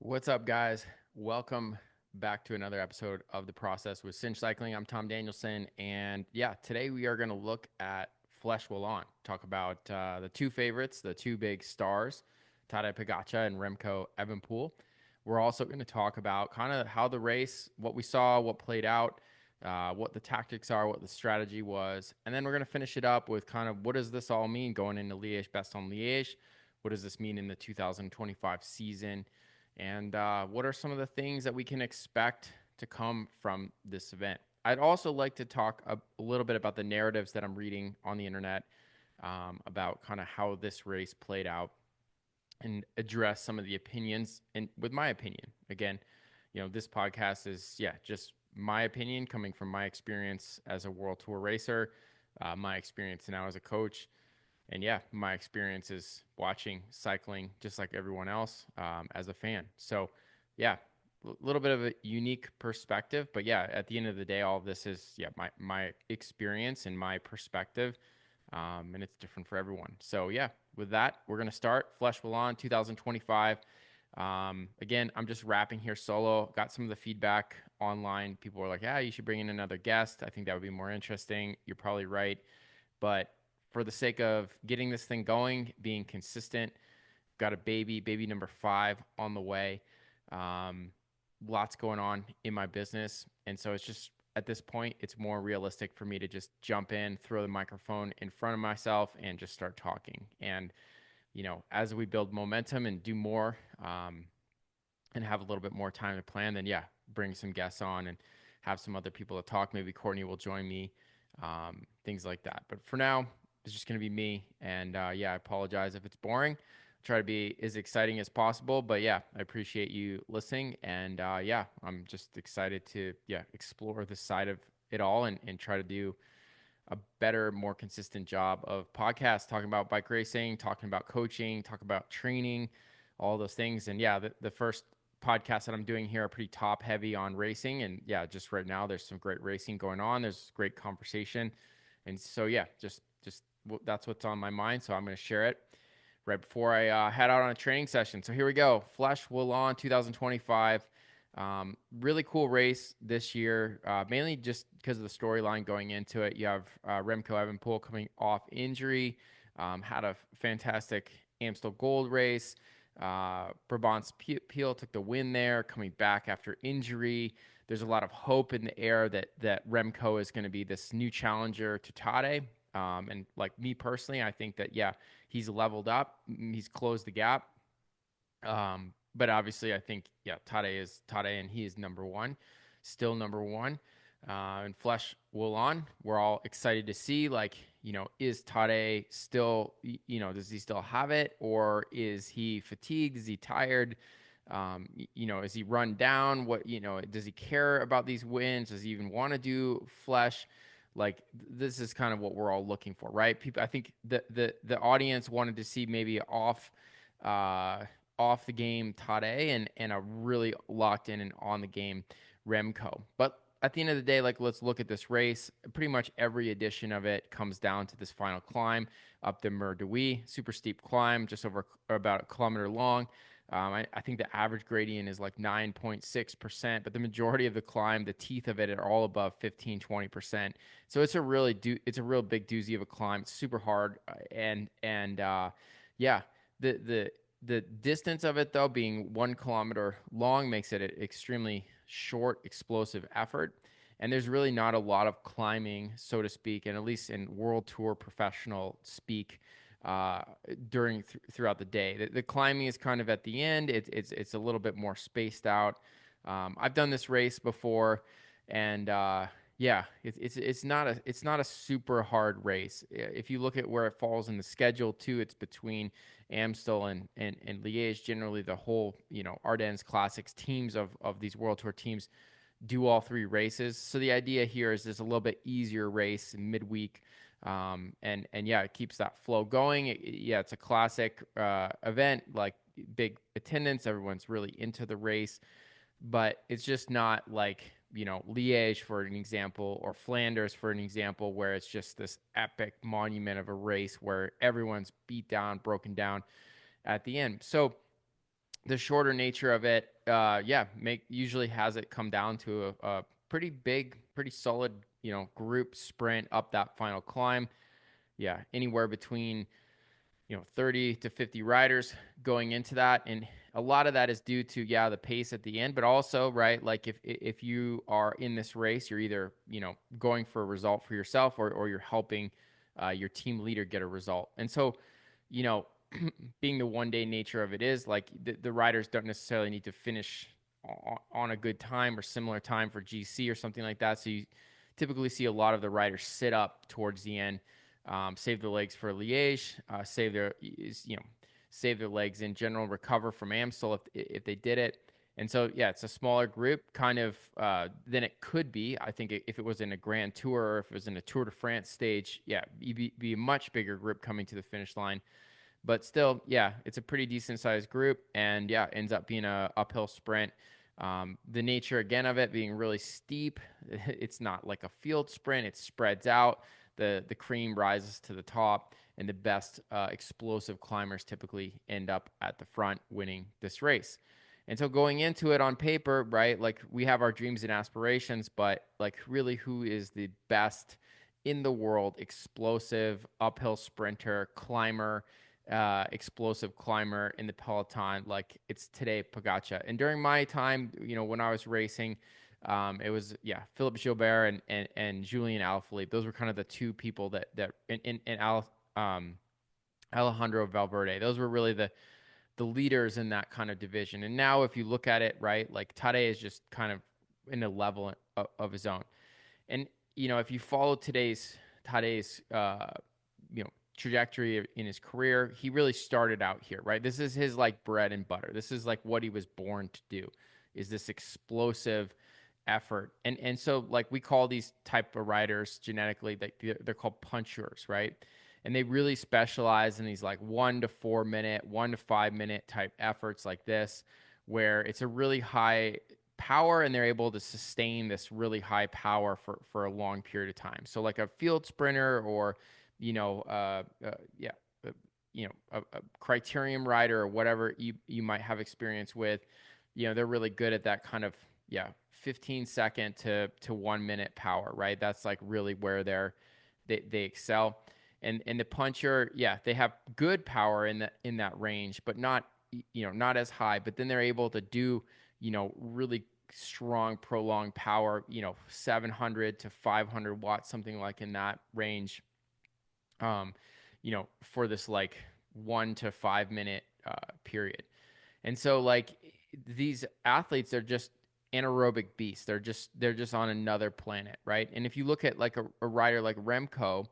What's up, guys? Welcome back to another episode of The Process with Cinch Cycling. I'm Tom Danielson, and yeah, today we are going to look at Flesh Wallon, talk about the two favorites, the two big stars, Tadej Pogacar and Remco Evenepoel. We're also going to talk about kind of how the race, what we saw, what played out, what the tactics are, what the strategy was, and then we're going to finish it up with kind of what does this all mean going into Liège-Bastogne-Liège? What does this mean in the 2025 season? And what are some of the things that we can expect to come from this event? I'd also like to talk a little bit about the narratives that I'm reading on the internet about kind of how this race played out and address some of the opinions. And with my opinion, again, this podcast is, yeah, just my opinion coming from my experience as a World Tour racer, my experience now as a coach, and yeah, my experience is watching cycling just like everyone else as a fan. So, yeah, a little bit of a unique perspective, but yeah, at the end of the day, all of this is my experience and my perspective, and it's different for everyone. So yeah, with that, we're gonna start Flesh Wallon 2025. Again, I'm just rapping here solo. Got some of the feedback online. People were like, "Yeah, you should bring in another guest. I think that would be more interesting." You're probably right. But for the sake of getting this thing going, being consistent, got a baby number 5 on the way. Um, Lots going on in my business. And so it's just at this point, it's more realistic for me to just jump in, throw the microphone in front of myself, and just start talking. And, as we build momentum and do more and have a little bit more time to plan, then yeah, bring some guests on and have some other people to talk. Maybe Courtney will join me, things like that. But for now, it's just going to be me. And yeah, I apologize if it's boring. Try to be as exciting as possible. But yeah, I appreciate you listening. And yeah, I'm just excited to explore this side of it all and try to do a better, more consistent job of podcasts, talking about bike racing, talking about coaching, talking about training, all those things. And yeah, the first podcasts that I'm doing here are pretty top heavy on racing. And yeah, just right now, there's some great racing going on. There's great conversation. And so, yeah, just that's what's on my mind. So I'm going to share it right before I head out on a training session. So here we go. Flesh Wallon 2025. Really cool race this year, mainly just because of the storyline going into it. You have Remco Evenepoel coming off injury, had a fantastic Amstel Gold race. Brabants Peel took the win there, coming back after injury. There's a lot of hope in the air that Remco is going to be this new challenger to Tade. And like me personally, I think that he's leveled up, he's closed the gap. But obviously, I think Tade is Tade, and he is number one, still number one. And Flesh Wallon, we're all excited to see. Like, is Tade still? Does he still have it, or is he fatigued? Is he tired? Is he run down? Does he care about these wins? Does he even want to do Flesh? Like, this is kind of what we're all looking for, right? People, I think the audience wanted to see maybe uh, off the game Tade and a really locked in and on the game Remco. But at the end of the day, like, let's look at this race. Pretty much every edition of it comes down to this final climb up the Mur de Huy, super steep climb, just over about a kilometer long. I think the average gradient is like 9.6%, but the majority of the climb, the teeth of it are all above 15-20%. So it's a it's a real big doozy of a climb. It's super hard, yeah, the the distance of it, though, being 1 kilometer long, makes it an extremely short, explosive effort. And there's really not a lot of climbing, so to speak, and at least in World Tour professional speak, uh, throughout the day. The climbing is kind of at the end. It's a little bit more spaced out. I've done this race before, and yeah, it's not a super hard race. If you look at where it falls in the schedule too, it's between Amstel and Liège. Generally, the whole Ardennes Classics teams of these World Tour teams do all three races. So the idea here is there's a little bit easier race in midweek. And yeah, it keeps that flow going. It's a classic event, like big attendance. Everyone's really into the race, but it's just not like, Liège, for an example, or Flanders, for an example, where it's just this epic monument of a race where everyone's beat down, broken down at the end. So the shorter nature of it, usually has it come down to a pretty big, pretty solid, group sprint up that final climb. Yeah, anywhere between 30 to 50 riders going into that. And a lot of that is due to, the pace at the end, but also, right, like if you are in this race, you're either, going for a result for yourself, or you're helping your team leader get a result. And so, you know, being the one day nature of it is like the riders don't necessarily need to finish on a good time or similar time for GC or something like that. So you typically see a lot of the riders sit up towards the end, save their legs for Liège, save their legs in general, recover from Amstel if they did it. And so, it's a smaller group kind of than it could be. I think if it was in a Grand Tour, or if it was in a Tour de France stage, you'd be a much bigger group coming to the finish line. But still, it's a pretty decent sized group, and ends up being a uphill sprint. The nature again of it being really steep, it's not like a field sprint. It spreads out. The cream rises to the top, and the best explosive climbers typically end up at the front winning this race. And so going into it on paper, right, like we have our dreams and aspirations, but like really who is the best in the world explosive uphill sprinter, climber, explosive climber in the peloton? Like it's Tadej Pogacar. And during my time, when I was racing, it was Philippe Gilbert and Julian Alaphilippe. Those were kind of the two people that Alejandro Valverde. Those were really the leaders in that kind of division. And now if you look at it, right, like Tadej is just kind of in a level of his own. And if you follow Tadej's trajectory in his career, he really started out here, right? This is his like bread and butter. This is like what he was born to do, is this explosive effort. And so like we call these type of riders genetically, they're called punchers, right? And they really specialize in these like 1 to 4 minute, 1 to 5 minute type efforts like this, where it's a really high power and they're able to sustain this really high power for a long period of time. So like a field sprinter, or a criterium rider, or whatever you might have experience with, they're really good at that kind of 15 second to 1 minute power, right? That's like really where they excel. And the puncher, they have good power in that range, but not not as high. But then they're able to do really strong prolonged power, 700 to 500 watts, something like in that range, for this like 1 to 5 minute period. And so like these athletes, they're just anaerobic beasts. They're just on another planet, right? And if you look at like a rider like Remco,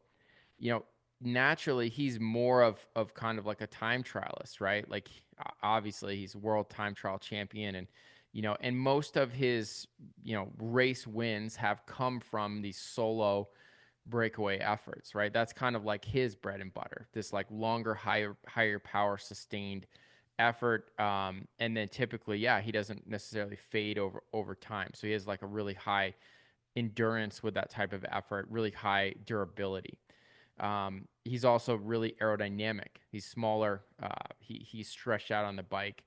naturally he's more of kind of like a time trialist, right? Like obviously he's world time trial champion, and and most of his race wins have come from these solo breakaway efforts, right? That's kind of like his bread and butter, this like longer, higher power sustained effort. And then typically, he doesn't necessarily fade over time. So he has like a really high endurance with that type of effort, really high durability. He's also really aerodynamic. He's smaller. He's stretched out on the bike.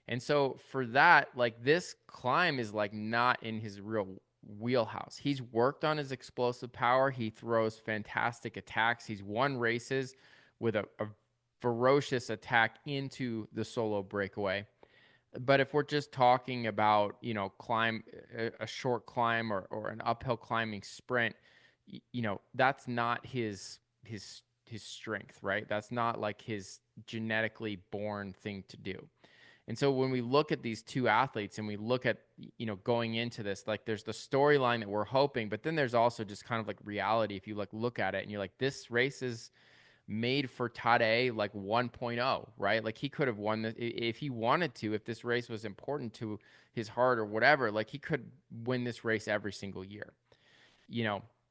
And so for that, like this climb is like not in his real wheelhouse. He's worked on his explosive power. He throws fantastic attacks. He's won races with a ferocious attack into the solo breakaway. But if we're just talking about, climb a short climb, or an uphill climbing sprint, that's not his strength, right? That's not like his genetically born thing to do. And so when we look at these two athletes and we look at, going into this, like there's the storyline that we're hoping, but then there's also just kind of like reality. If you like look at it and you're like, this race is made for Tadej like 1.0, right? Like he could have won this if he wanted to, if this race was important to his heart or whatever, like he could win this race every single year,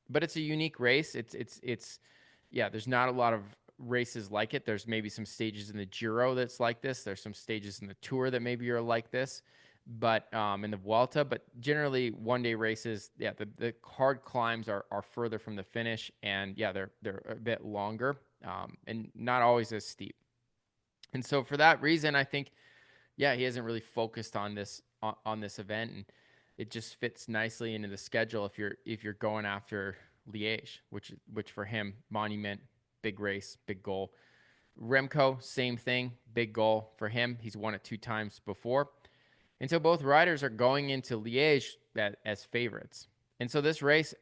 but it's a unique race. There's not a lot of races like it. There's maybe some stages in the Giro that's like this. There's some stages in the Tour that maybe are like this, but in the Vuelta. But generally, one day races, the hard climbs are further from the finish, and they're a bit longer, and not always as steep. And so for that reason, I think yeah, he hasn't really focused on this event, and it just fits nicely into the schedule if you're going after Liège, which for him, monument, big race, big goal. Remco, same thing, big goal for him. He's won it 2 times before. And so both riders are going into Liège as favorites. And so this race,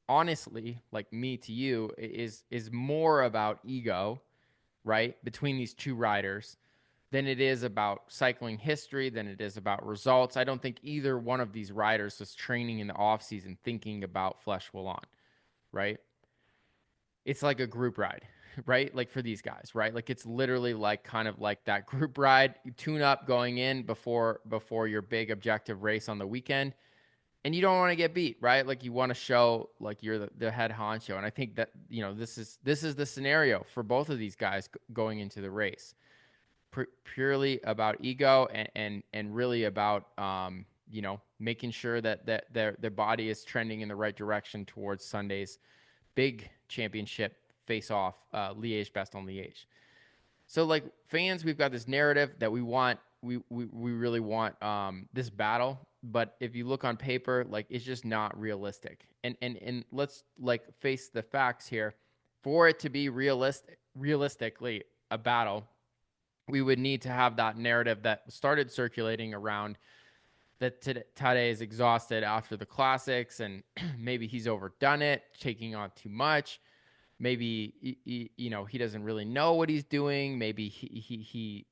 honestly, like me to you, is more about ego, right, between these two riders than it is about cycling history, than it is about results. I don't think either one of these riders was training in the offseason thinking about Flèche Wallonne, right? It's like a group ride, right? Like for these guys, right? Like it's literally like kind of like that group ride, tune up going in before your big objective race on the weekend. And you don't want to get beat, right? Like you want to show like you're the head honcho. And I think that, this is the scenario for both of these guys going into the race. Purely about ego and really about making sure that their body is trending in the right direction towards Sunday's big championship face off, Liège-Bastogne-Liège. So like fans, we've got this narrative that we really want this battle, but if you look on paper, like it's just not realistic. And let's like face the facts here. For it to be realistically a battle, we would need to have that narrative that started circulating around that Tadej is exhausted after the classics and maybe he's overdone it, taking on too much. Maybe he doesn't really know what he's doing. Maybe he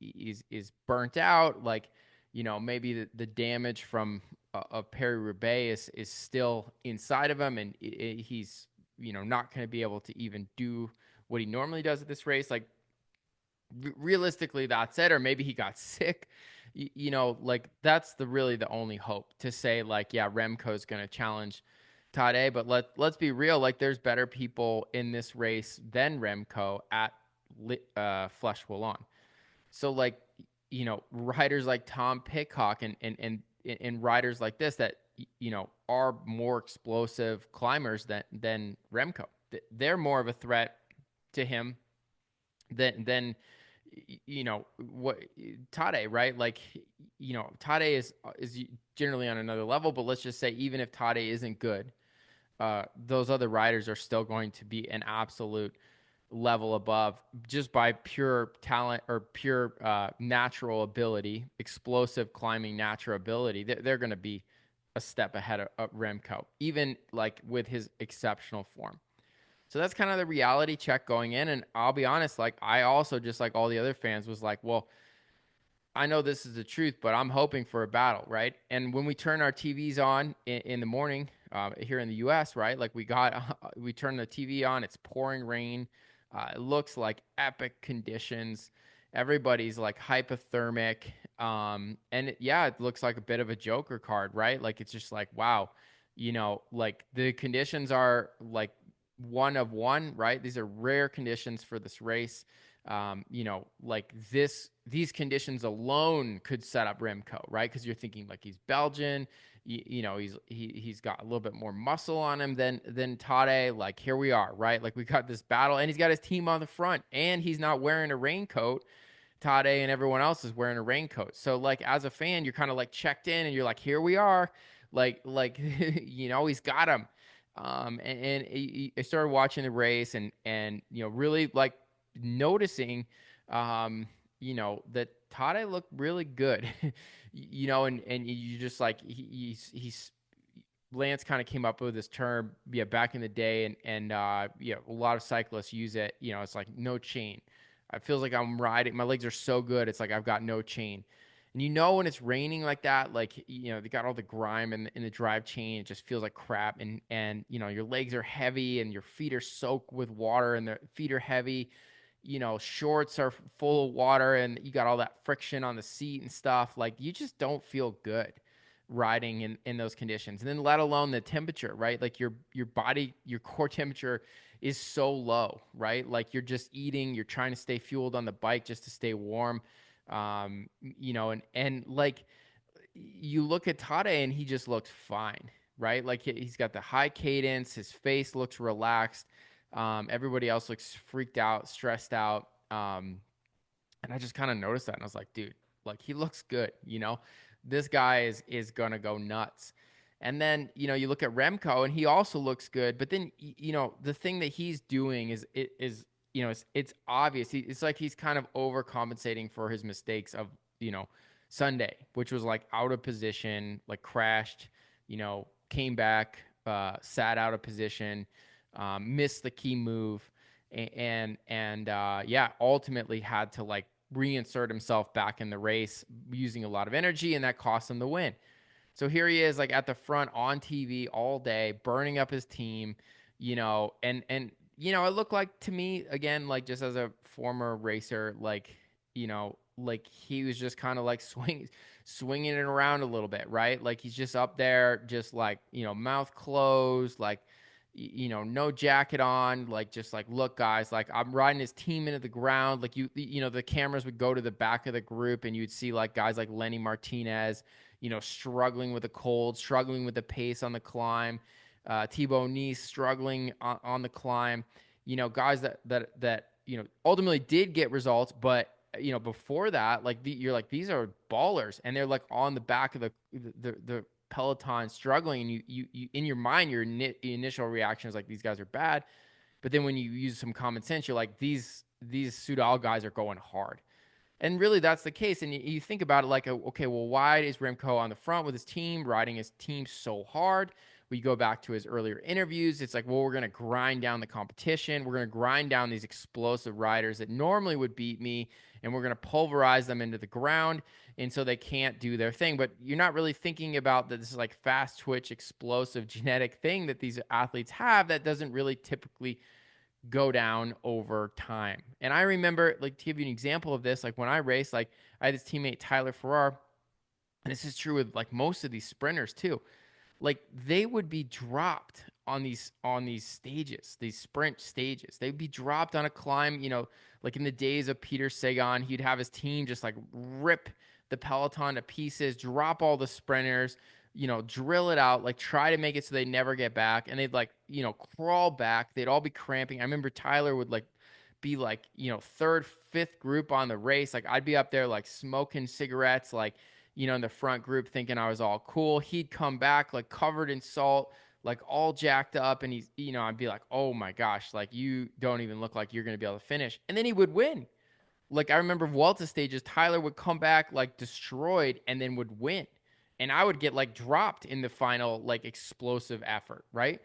is burnt out. Like maybe the damage from of Paris-Roubaix is still inside of him, and he's not going to be able to even do what he normally does at this race. Like realistically, that's it. Or maybe he got sick. Like that's really the only hope to say like, yeah, Remco's going to challenge Tadej, but let's be real. Like there's better people in this race than Remco at Flèche Wallonne. So like, riders like Tom Pidcock and riders like this that, are more explosive climbers than Remco. They're more of a threat to him than what Tadej, right? Like, Tadej is generally on another level, but let's just say even if Tadej isn't good, those other riders are still going to be an absolute level above just by pure talent or pure natural ability, explosive climbing natural ability. They're going to be a step ahead of Remco, even like with his exceptional form. So that's kind of the reality check going in. And I'll be honest, like I also, just like all the other fans, was like, well, I know this is the truth, but I'm hoping for a battle, right? And when we turn our TVs on in the morning here in the U.S., right? Like we turn the TV on, it's pouring rain. It looks like epic conditions. Everybody's like hypothermic. It looks like a bit of a Joker card, right? Like it's just like, wow, like the conditions are like one of one, right? These are rare conditions for this race. Like these conditions alone could set up Remco, right? Because you're thinking like he's Belgian, he's got a little bit more muscle on him than Tadej. Like here we are, right? Like we got this battle, and he's got his team on the front, and he's not wearing a raincoat. Tadej and everyone else is wearing a raincoat. So like as a fan, you're kind of like checked in, and you're like, here we are, like he's got him. I started watching the race and really like noticing, that Tadej looked really good, and you just like he's Lance kind of came up with this term, back in the day, and a lot of cyclists use it. It's like no chain. It feels like I'm riding. My legs are so good. It's like I've got no chain. And when it's raining like that, like they got all the grime in the drive chain. It just feels like crap. And your legs are heavy and your feet are soaked with water and their feet are heavy. Shorts are full of water and you got all that friction on the seat and stuff. Like you just don't feel good riding in those conditions. And then let alone the temperature, right? Like your body, your core temperature is so low, right? Like you're just eating, you're trying to stay fueled on the bike just to stay warm. And like you look at Tadej and he just looks fine, right? Like he's got the high cadence, his face looks relaxed. Everybody else looks freaked out, stressed out. And I just kind of noticed that. And I was like, dude, Like he looks good, you know. This guy is gonna go nuts. And then, you know, you look at Remco and he also looks good, but then you know, the thing that he's doing is you know, it's obvious. It's like he's kind of overcompensating for his mistakes of, you know, Sunday, which was like out of position, like crashed, you know, came back, sat out of position, missed the key move, and yeah, ultimately had to like reinsert himself back in the race using a lot of energy, and that cost him the win. So here he is, like at the front on TV all day, burning up his team, you know, and you know, it looked like to me again, like just as a former racer, like you know, like he was just kind of like swinging it around a little bit, right? Like he's just up there, just like you know, mouth closed, like you know, no jacket on, like just like look, guys, like I'm riding his team into the ground. Like you know, the cameras would go to the back of the group, and you'd see like guys like Lenny Martinez, you know, struggling with the cold, struggling with the pace on the climb. Thibaut Nice struggling on the climb. You know, guys that you know ultimately did get results, but you know before that, like you're like these are ballers, and they're like on the back of the peloton struggling, and you in your mind your initial reaction is like these guys are bad, but then when you use some common sense, you're like these Soudal guys are going hard. And really, that's the case. And you think about it like, okay, well, why is Remco on the front with his team, riding his team so hard? We go back to his earlier interviews. It's like, well, we're going to grind down the competition. We're going to grind down these explosive riders that normally would beat me, and we're going to pulverize them into the ground. And so they can't do their thing. But you're not really thinking about that this is like fast twitch, explosive genetic thing that these athletes have that doesn't really typically go down over time. And I remember, like, to give you an example of this, like when I raced, like I had this teammate Tyler Farrar, and this is true with like most of these sprinters too. Like they would be dropped on these stages, these sprint stages. They'd be dropped on a climb, you know, like in the days of Peter Sagan, he'd have his team just like rip the peloton to pieces, drop all the sprinters, you know, drill it out, like try to make it so they never get back. And they'd like, you know, crawl back. They'd all be cramping. I remember Tyler would like be like, you know, third, fifth group on the race. Like I'd be up there like smoking cigarettes, like, you know, in the front group thinking I was all cool. He'd come back like covered in salt, like all jacked up. And he's, you know, I'd be like, oh my gosh, like you don't even look like you're going to be able to finish. And then he would win. Like I remember Vuelta stages, Tyler would come back like destroyed and then would win. And I would get like dropped in the final like explosive effort, right?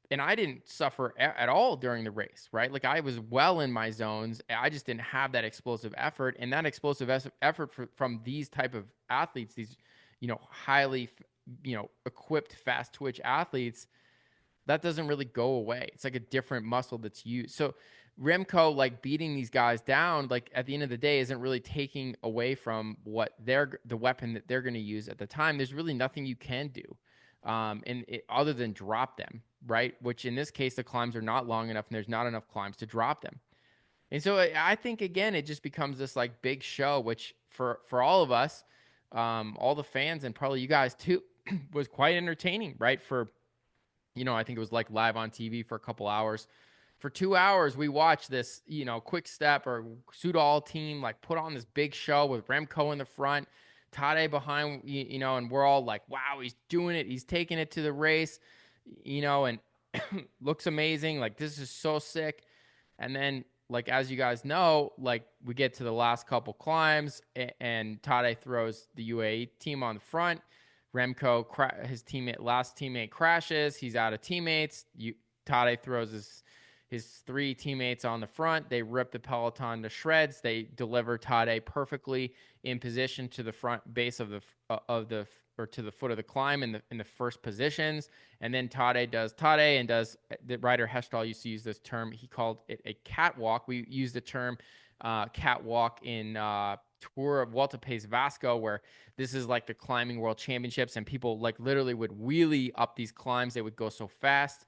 And I didn't suffer at all during the race, right? Like I was well in my zones. I just didn't have that explosive effort, and that explosive effort from these type of athletes, these you know highly you know equipped fast twitch athletes, that doesn't really go away. It's like a different muscle that's used. So Remco like beating these guys down, like at the end of the day, isn't really taking away from what the weapon that they're going to use at the time. There's really nothing you can do, other than drop them, right? Which in this case, the climbs are not long enough, and there's not enough climbs to drop them. And so I think again, it just becomes this like big show, which for all of us, all the fans, and probably you guys too, was quite entertaining, right? For you know, I think it was like live on TV for a couple hours. For 2 hours, we watched this, you know, Quick Step or Soudal team like put on this big show with Remco in the front, Tade behind, you know, and we're all like, wow, he's doing it. He's taking it to the race, you know, and looks amazing. Like, this is so sick. And then, like, as you guys know, like, we get to the last couple climbs and Tade throws the UAE team on the front. Remco, his last teammate crashes. He's out of teammates. Tade throws his three teammates on the front. They rip the peloton to shreds. They deliver Tade perfectly in position to the front base of the or to the foot of the climb in the first positions. And then Tade does the Ryder Hesjedal used to use this term. He called it a catwalk. We use the term catwalk in Tour of Vuelta País Vasco, where this is like the climbing world championships, and people like literally would wheelie up these climbs. They would go so fast.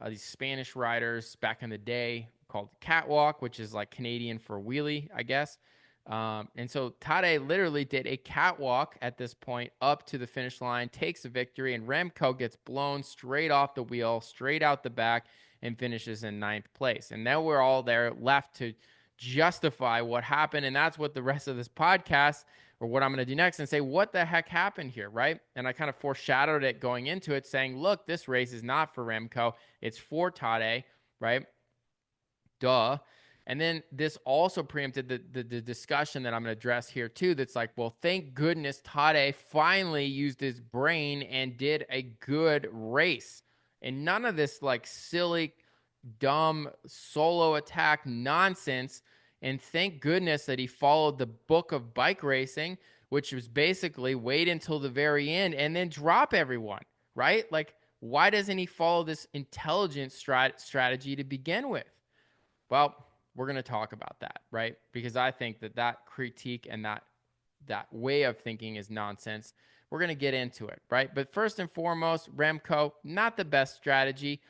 These Spanish riders back in the day called catwalk, which is like Canadian for wheelie, I guess. And so Tade literally did a catwalk at this point up to the finish line, takes a victory, and Remco gets blown straight off the wheel, straight out the back, and finishes in ninth place. And now we're all there left justify what happened. And that's what the rest of this podcast, or what I'm going to do next, and say, what the heck happened here, right? And I kind of foreshadowed it going into it, saying, look, this race is not for Remco. It's for Tade, right? Duh. And then this also preempted the discussion that I'm going to address here too. That's like, well, thank goodness Tade finally used his brain and did a good race. And none of this like silly, dumb solo attack nonsense. And thank goodness that he followed the book of bike racing, which was basically wait until the very end and then drop everyone, right? Like, why doesn't he follow this intelligent strategy to begin with? Well, we're going to talk about that, right? Because I think that critique and that way of thinking is nonsense. We're going to get into it, right? But first and foremost, Remco, not the best strategy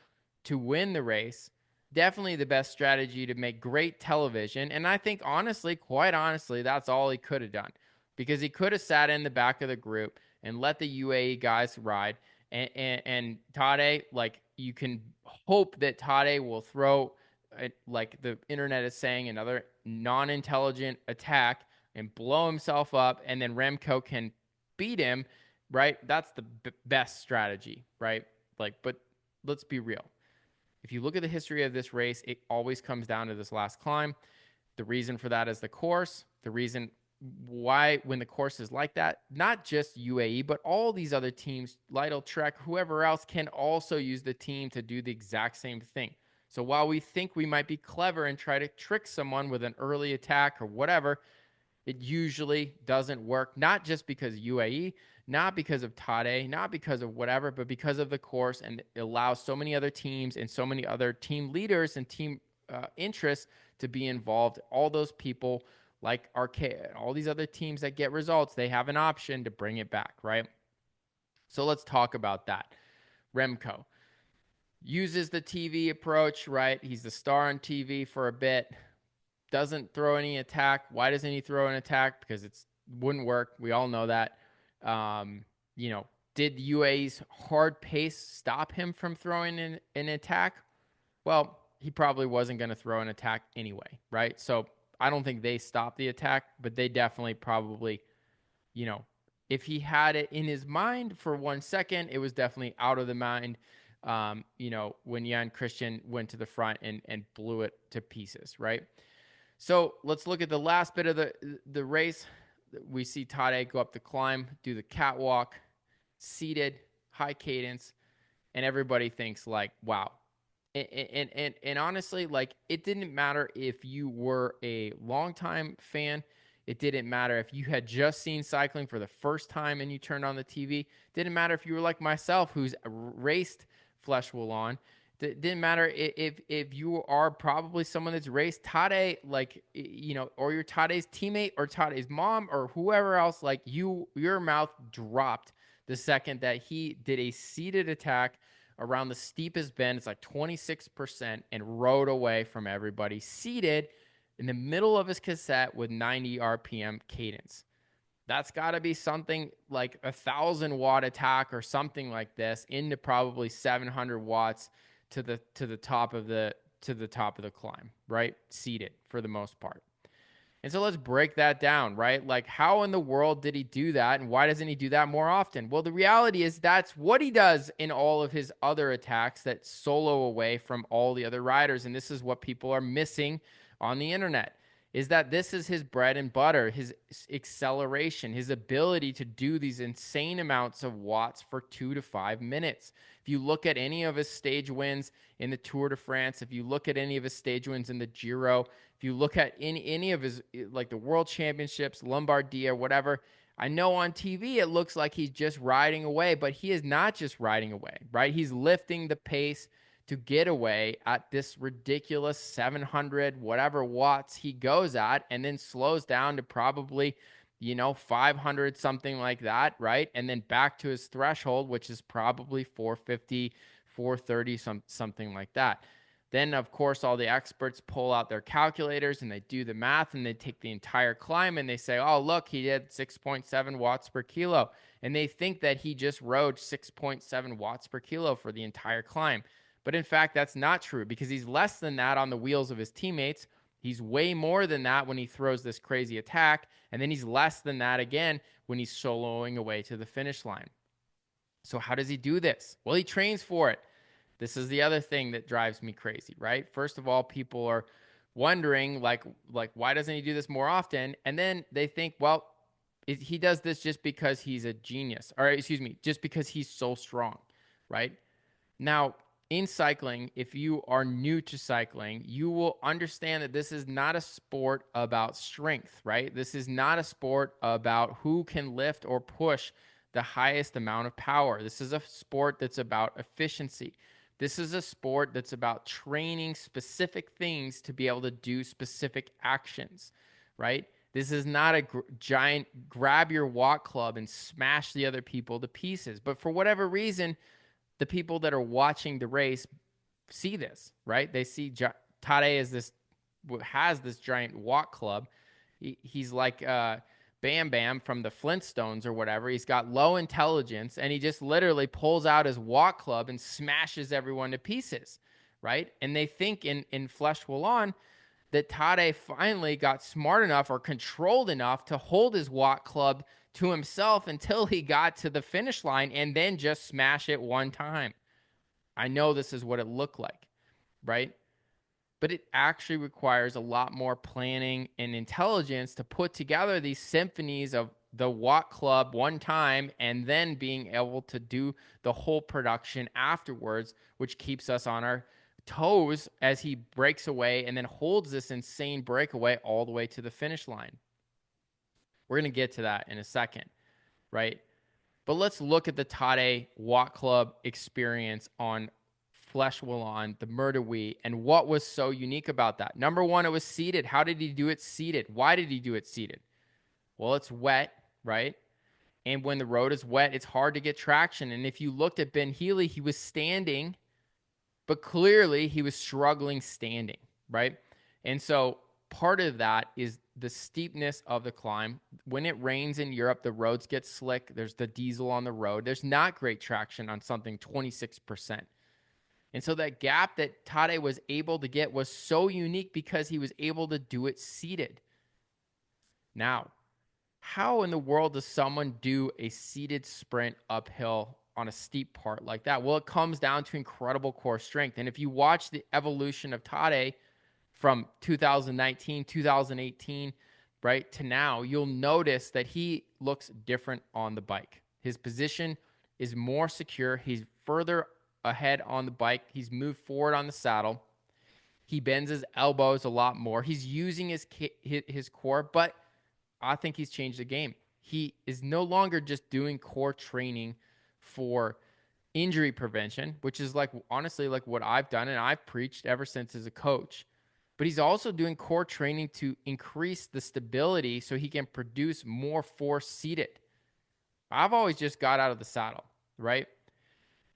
to win the race. Definitely the best strategy to make great television. And I think honestly, quite honestly, that's all he could have done, because he could have sat in the back of the group and let the UAE guys ride. And Tade, like, you can hope that Tade will throw, like the internet is saying, another non-intelligent attack and blow himself up, and then Remco can beat him, right? That's the best strategy, right? Like, but let's be real. If you look at the history of this race, it always comes down to this last climb. The reason for that is the course. The reason why, when the course is like that, not just UAE, but all these other teams, Lidl, Trek, whoever else, can also use the team to do the exact same thing. So while we think we might be clever and try to trick someone with an early attack or whatever, it usually doesn't work, not just because UAE, not because of Tade, not because of whatever, but because of the course, and it allows so many other teams and so many other team leaders and team interests to be involved. All those people like Archaea, all these other teams that get results, they have an option to bring it back, right? So let's talk about that. Remco uses the TV approach, right? He's the star on TV for a bit. Doesn't throw any attack. Why doesn't he throw an attack? Because it wouldn't work. We all know that. You know, did UAE's hard pace stop him from throwing an attack? Well, he probably wasn't going to throw an attack anyway, right? So I don't think they stopped the attack, but they definitely probably, you know, if he had it in his mind for 1 second, it was definitely out of the mind. You know, when Jan Christian went to the front and blew it to pieces, right? So let's look at the last bit of the race. We see Tade go up the climb, do the catwalk, seated, high cadence, and everybody thinks like, wow. And honestly, like, it didn't matter if you were a longtime fan. It didn't matter if you had just seen cycling for the first time and you turned on the TV. It didn't matter if you were like myself, who's raced Flèche Wallonne. It didn't matter if you are probably someone that's raced Tade, like, you know, or you're Tade's teammate or Tade's mom or whoever else. Like, your mouth dropped the second that he did a seated attack around the steepest bend. It's like 26%, and rode away from everybody, seated in the middle of his cassette with 90 RPM cadence. That's got to be something like 1,000-watt attack or something like this into probably 700 watts to the top of the climb, right? Seated for the most part. And so let's break that down, right? Like, how in the world did he do that, and why doesn't he do that more often? Well, the reality is that's what he does in all of his other attacks that solo away from all the other riders. And this is what people are missing on the internet, is that this is his bread and butter, his acceleration, his ability to do these insane amounts of watts for 2 to 5 minutes. If you look at any of his stage wins in the Tour de France, if you look at any of his stage wins in the Giro, if you look at any of his, like the World Championships, Lombardia, whatever, I know on TV it looks like he's just riding away, but he is not just riding away, right? He's lifting the pace to get away at this ridiculous 700 whatever watts he goes at, and then slows down to probably, you know, 500, something like that, right? And then back to his threshold, which is probably 450, 430, something like that. Then, of course, all the experts pull out their calculators and they do the math, and they take the entire climb and they say, oh, look, he did 6.7 watts per kilo. And they think that he just rode 6.7 watts per kilo for the entire climb. But in fact, that's not true, because he's less than that on the wheels of his teammates. He's way more than that when he throws this crazy attack, and then he's less than that again when he's soloing away to the finish line. So how does he do this? Well, he trains for it. This is the other thing that drives me crazy, right? First of all, people are wondering like why doesn't he do this more often? And then they think, well, he does this just because he's a genius, or excuse me, just because he's so strong, right? Now, in cycling, if you are new to cycling, you will understand that this is not a sport about strength, right? This is not a sport about who can lift or push the highest amount of power. This is a sport that's about efficiency. This is a sport that's about training specific things to be able to do specific actions, right? This is not a giant grab your walk club and smash the other people to pieces. But for whatever reason, the people that are watching the race see this, right? They see Tadej has this giant walk club. He's like Bam Bam from the Flintstones or whatever. He's got low intelligence, and he just literally pulls out his walk club and smashes everyone to pieces, right? And they think in Flèche Wallonne that Tadej finally got smart enough or controlled enough to hold his walk club to himself until he got to the finish line and then just smash it one time. I know this is what it looked like, right? But it actually requires a lot more planning and intelligence to put together these symphonies of the walk club one time and then being able to do the whole production afterwards, which keeps us on our toes as he breaks away and then holds this insane breakaway all the way to the finish line. We're going to get to that in a second, right? But let's look at the Tadej Walk Club experience on Flèche Wallonne, the Mur de Huy, and what was so unique about that. Number one, it was seated. How did he do it seated? Why did he do it seated? Well, it's wet, right? And when the road is wet, it's hard to get traction. And if you looked at Ben Healy, he was standing, but clearly he was struggling standing, right? And so part of that is the steepness of the climb. When it rains in Europe, the roads get slick. There's the diesel on the road. There's not great traction on something 26%. And so that gap that Tadej was able to get was so unique because he was able to do it seated. Now, how in the world does someone do a seated sprint uphill on a steep part like that? Well, it comes down to incredible core strength. And if you watch the evolution of Tadej from 2019, 2018, right, to now, you'll notice that he looks different on the bike. His position is more secure. He's further ahead on the bike. He's moved forward on the saddle. He bends his elbows a lot more. He's using his core, but I think he's changed the game. He is no longer just doing core training for injury prevention, which is like honestly like what I've done and I've preached ever since as a coach. But he's also doing core training to increase the stability so he can produce more force seated. I've always just got out of the saddle, right?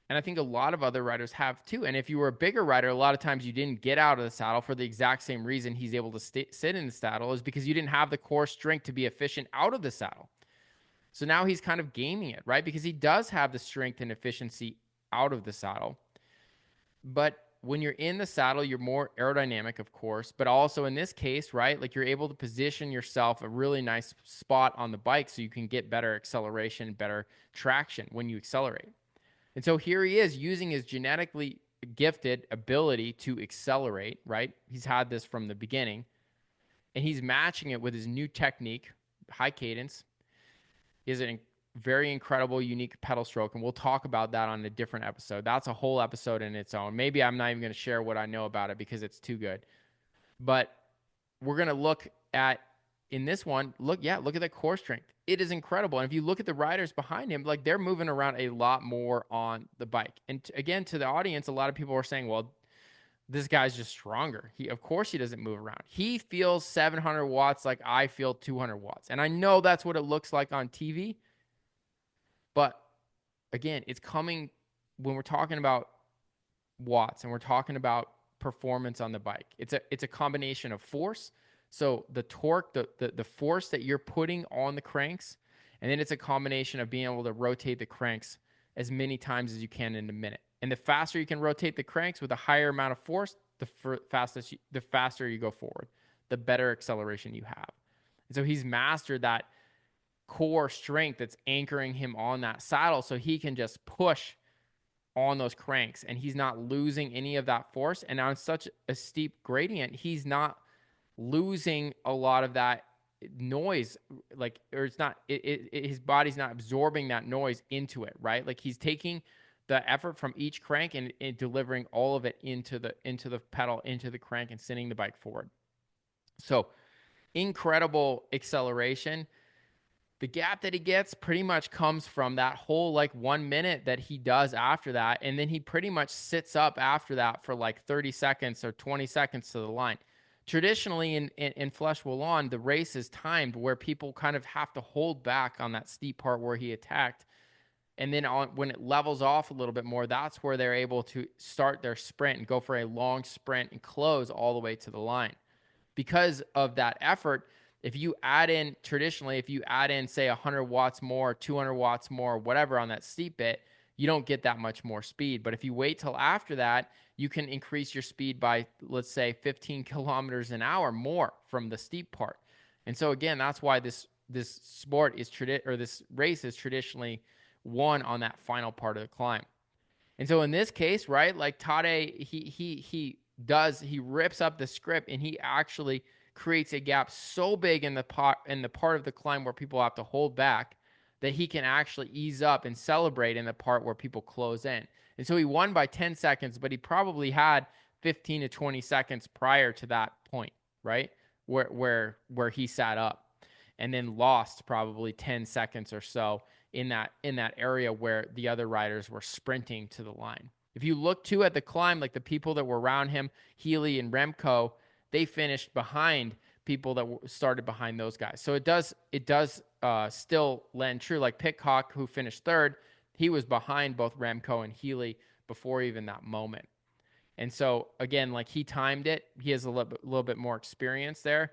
And I think a lot of other riders have too. And if you were a bigger rider, a lot of times you didn't get out of the saddle for the exact same reason he's able to sit in the saddle, is because you didn't have the core strength to be efficient out of the saddle. So now he's kind of gaming it, right? Because he does have the strength and efficiency out of the saddle. But when you're in the saddle, you're more aerodynamic, of course, but also in this case, right? Like you're able to position yourself a really nice spot on the bike so you can get better acceleration, better traction when you accelerate. And so here he is using his genetically gifted ability to accelerate, right? He's had this from the beginning. And he's matching it with his new technique, high cadence. He has a very incredible, unique pedal stroke. And we'll talk about that on a different episode. That's a whole episode in its own. Maybe I'm not even going to share what I know about it because it's too good. But we're going to look at, in this one, look at the core strength. It is incredible. And if you look at the riders behind him, like they're moving around a lot more on the bike. And again, to the audience, a lot of people are saying, well, this guy's just stronger. Of course he doesn't move around. He feels 700 watts like I feel 200 watts. And I know that's what it looks like on TV. But again, it's coming when we're talking about watts and we're talking about performance on the bike. It's a combination of force. So the torque, the force that you're putting on the cranks, and then it's a combination of being able to rotate the cranks as many times as you can in a minute. And the faster you can rotate the cranks with a higher amount of force, the faster you go forward. the better acceleration you have. And so he's mastered that core strength that's anchoring him on that saddle so he can just push on those cranks and he's not losing any of that force. And on such a steep gradient, he's not losing a lot of that noise, like, or it's not, his body's not absorbing that noise into it, right? Like he's taking the effort from each crank and delivering all of it into the pedal, into the crank, and sending the bike forward. So incredible acceleration. The gap that he gets pretty much comes from that whole like 1 minute that he does after that. And then he pretty much sits up after that for like 30 seconds or 20 seconds to the line. Traditionally in Flèche Wallonne, the race is timed where people kind of have to hold back on that steep part where he attacked. And then when it levels off a little bit more, that's where they're able to start their sprint and go for a long sprint and close all the way to the line. Because of that effort, if you add in, traditionally, if you add in, say, 100 watts more, 200 watts more, whatever on that steep bit, you don't get that much more speed. But if you wait till after that, you can increase your speed by, let's say, 15 kilometers an hour more from the steep part. And so, again, that's why this sport is this race is traditionally won on that final part of the climb. And so in this case, right, like Tadej, he rips up the script and he actually creates a gap so big in the part of the climb where people have to hold back that he can actually ease up and celebrate in the part where people close in. And so he won by 10 seconds, but he probably had 15 to 20 seconds prior to that point, right? Where he sat up, and then lost probably 10 seconds or so in that area where the other riders were sprinting to the line. If you look too at the climb, like the people that were around him, Healy and Remco, they finished behind people that started behind those guys. So it does still land true. Like Pidcock, who finished third, he was behind both Remco and Healy before even that moment. And so again, like he timed it. He has a little bit more experience there.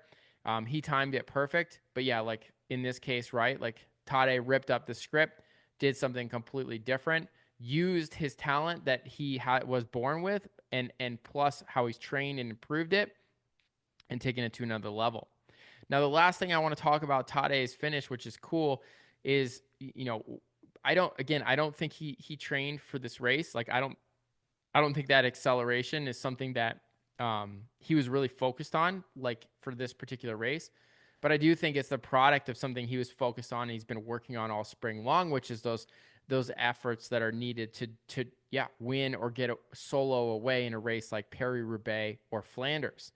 He timed it perfect. But yeah, like in this case, right, like Tadej ripped up the script, did something completely different, used his talent that he was born with, and plus how he's trained and improved it, and taken it to another level. Now, the last thing I want to talk about Tadej's finish, which is cool, is, you know, I don't think he trained for this race. Like I don't think that acceleration is something that he was really focused on, like for this particular race. But I do think it's the product of something he was focused on and he's been working on all spring long, which is those efforts that are needed to win or get a solo away in a race like Paris-Roubaix or Flanders.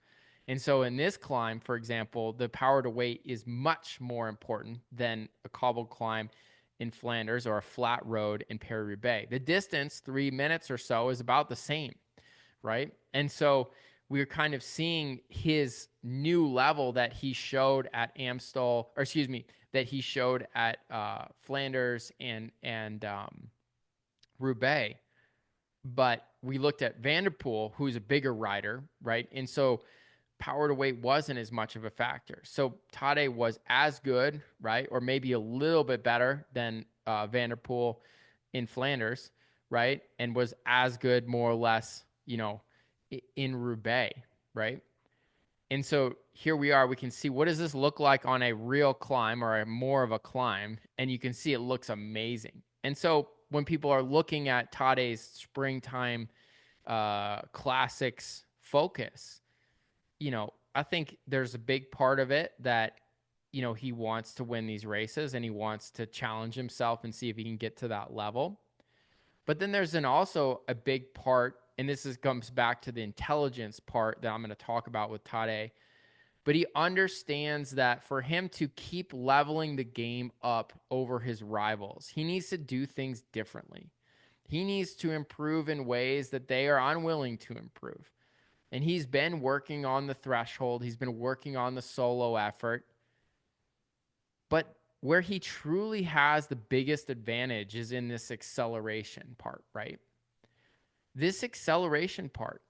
And so in this climb, for example, the power to weight is much more important than a cobbled climb in Flanders or a flat road in Paris-Roubaix. The distance, 3 minutes or so, is about the same, right? And so we're kind of seeing his new level that he showed at Amstel, or excuse me, that he showed at Flanders and Roubaix. But we looked at Van der Poel, who's a bigger rider, right? And so power to weight wasn't as much of a factor. So Tadej was as good, right? Or maybe a little bit better than Van der Poel in Flanders, right? And was as good, more or less, you know, in Roubaix, right? And so here we are. We can see, what does this look like on a real climb or more of a climb? And you can see it looks amazing. And so when people are looking at Tadej's springtime classics focus, you know, I think there's a big part of it that, you know, he wants to win these races and he wants to challenge himself and see if he can get to that level. But then there's also a big part, and comes back to the intelligence part that I'm going to talk about with Tadej. But he understands that for him to keep leveling the game up over his rivals, he needs to do things differently. He needs to improve in ways that they are unwilling to improve. And he's been working on the threshold. He's been working on the solo effort. But where he truly has the biggest advantage is in this acceleration part, right? This acceleration part,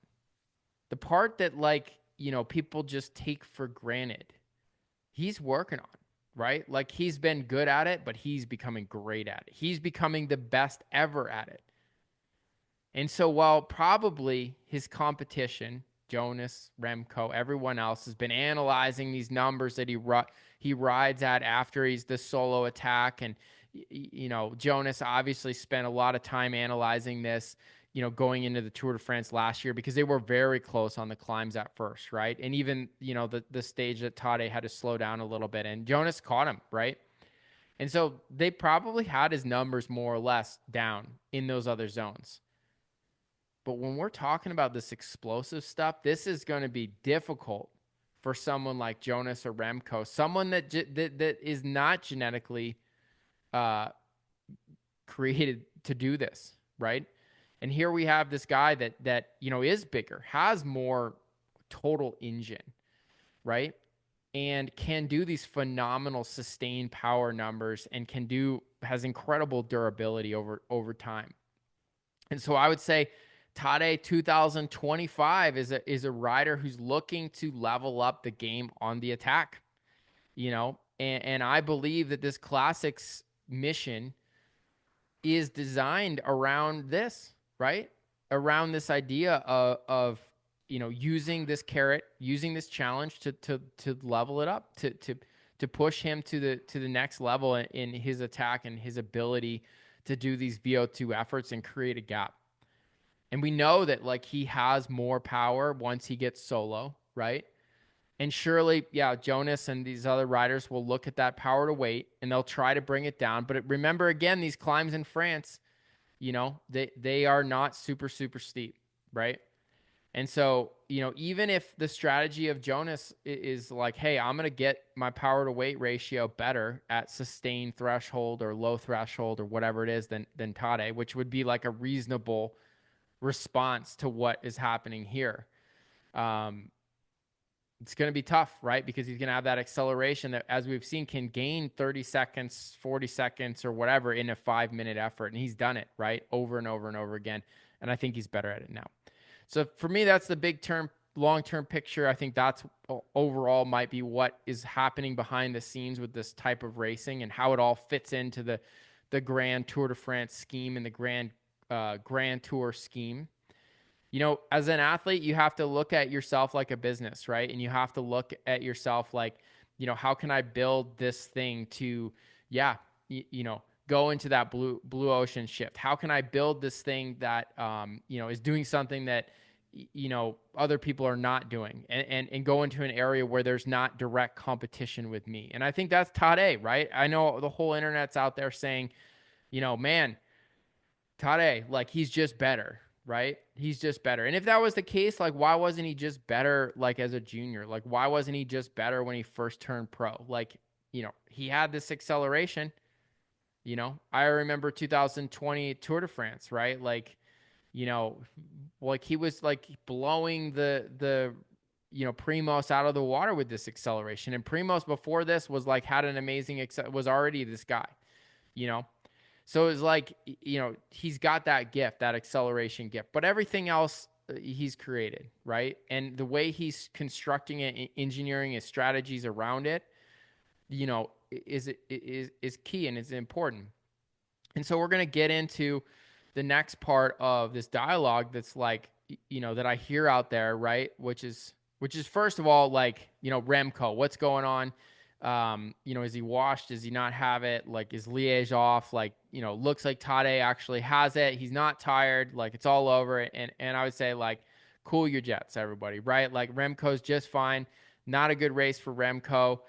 the part that, like, you know, people just take for granted, he's working on, right? Like, he's been good at it, but he's becoming great at it. He's becoming the best ever at it. And so while probably his competition Jonas, Remco, everyone else has been analyzing these numbers that he rides at after he's the solo attack. And, Jonas obviously spent a lot of time analyzing this, going into the Tour de France last year, because they were very close on the climbs at first, right? And even, the stage that Tadej had to slow down a little bit, and Jonas caught him, right? And so they probably had his numbers more or less down in those other zones. But when we're talking about this explosive stuff, this is going to be difficult for someone like Jonas or Remco, someone that is not genetically created to do this, right? And here we have this guy that is bigger, has more total engine, right? And can do these phenomenal sustained power numbers, and has incredible durability over time. And so I would say Tadej 2025 is a rider who's looking to level up the game on the attack, and I believe that this Classics mission is designed around this, right? Around this idea of using this carrot, using this challenge to level it up, to push him to the next level in his attack and his ability to do these VO2 efforts and create a gap. And we know that he has more power once he gets solo, right? And surely, Jonas and these other riders will look at that power to weight and they'll try to bring it down. But remember, again, these climbs in France, they are not super, super steep, right? And so, even if the strategy of Jonas is like, hey, I'm going to get my power to weight ratio better at sustained threshold or low threshold or whatever it is than Tadej, which would be like a reasonable response to what is happening here. It's going to be tough, right? Because he's going to have that acceleration that, as we've seen, can gain 30 seconds, 40 seconds or whatever in a 5-minute effort. And he's done it, right? Over and over and over again. And I think he's better at it now. So for me, that's the long-term picture. I think that's overall might be what is happening behind the scenes with this type of racing and how it all fits into the Grand Tour de France scheme and the Grand Tour scheme. As an athlete, you have to look at yourself like a business, right? And you have to look at yourself like, how can I build this thing to, go into that blue ocean shift? How can I build this thing that, is doing something that, other people are not doing, and go into an area where there's not direct competition with me? And I think that's Tadej, right? I know the whole internet's out there saying, man, Tadej, he's just better, right? He's just better. And if that was the case, why wasn't he just better, as a junior? Why wasn't he just better when he first turned pro? He had this acceleration, I remember 2020 Tour de France, right? He was blowing the Primoz out of the water with this acceleration. And Primoz before this was had an amazing, was already this guy, So it was he's got that gift, that acceleration gift, but everything else he's created, right? And the way he's constructing it, engineering his strategies around it, is key and is important. And so we're going to get into the next part of this dialogue that's that I hear out there, right? Which is first of all, Remco, what's going on? Is he washed? Does he not have it? Is Liège off? Looks like Tadej actually has it. He's not tired. It's all over. And I would say cool your jets, everybody, right? Remco's just fine. Not a good race for Remco.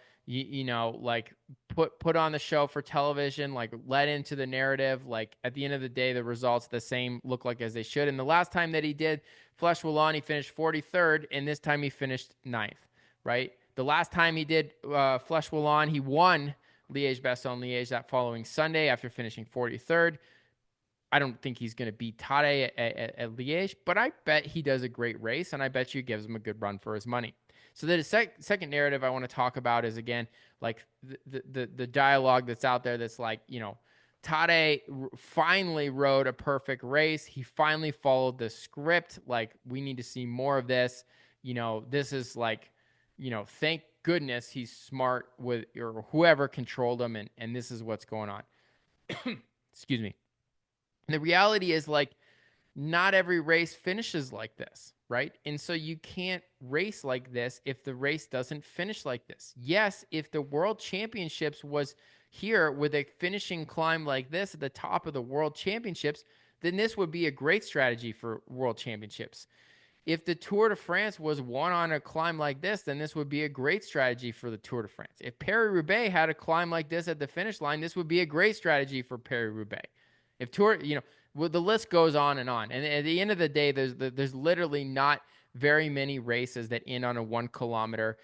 Put on the show for television, let into the narrative. At the end of the day, the results the same look as they should. And the last time that he did Flèche Wallonne, he finished 43rd, and this time he finished 9th, right? The last time he did Flèche Wallonne, he won Liège-Bastogne-Liège that following Sunday after finishing 43rd. I don't think he's going to beat Tadej at Liège, but I bet he does a great race, and I bet you gives him a good run for his money. So the second narrative I want to talk about is, again, the dialogue that's out there that's Tadej finally rode a perfect race. He finally followed the script. We need to see more of this. This is thank goodness he's smart with, or whoever controlled him, and this is what's going on. Excuse me. And the reality is not every race finishes like this, right? And so you can't race like this if the race doesn't finish like this. Yes, if the World Championships was here with a finishing climb like this at the top of the World Championships, then this would be a great strategy for World Championships. If the Tour de France was won on a climb like this, then this would be a great strategy for the Tour de France. If Paris-Roubaix had a climb like this at the finish line, this would be a great strategy for Paris-Roubaix. If Tour, well, the list goes on. And at the end of the day, there's literally not very many races that end on a 1 kilometer